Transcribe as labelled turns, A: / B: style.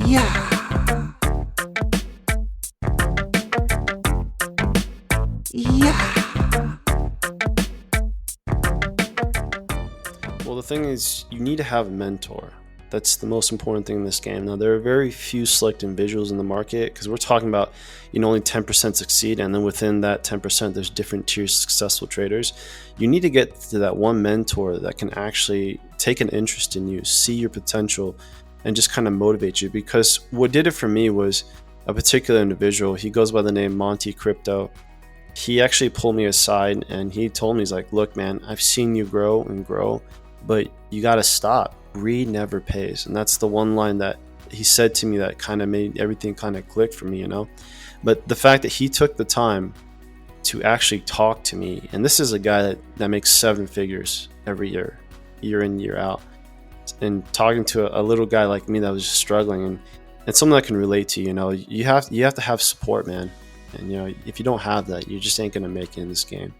A: Yeah. Yeah.
B: Well, the thing is, you need to have a mentor. That's the most important thing in this game. Now, there are very few select individuals in the market because we're talking about, only 10% succeed. And then within that 10%, there's different tiers of successful traders. You need to get to that one mentor that can actually take an interest in you, see your potential, and just kind of motivate you. Because what did it for me was a particular individual. He goes by the name Monty Crypto. He actually pulled me aside and he told me, he's like, look, man, I've seen you grow and grow, but you got to stop. Greed never pays. And that's the one line that he said to me that kind of made everything kind of click for me, But the fact that he took the time to actually talk to me, and this is a guy that makes 7 figures every year in, year out, and talking to a little guy like me that was just struggling, and someone that can relate to you have to have support, man. And if you don't have that, you just ain't gonna make it in this game.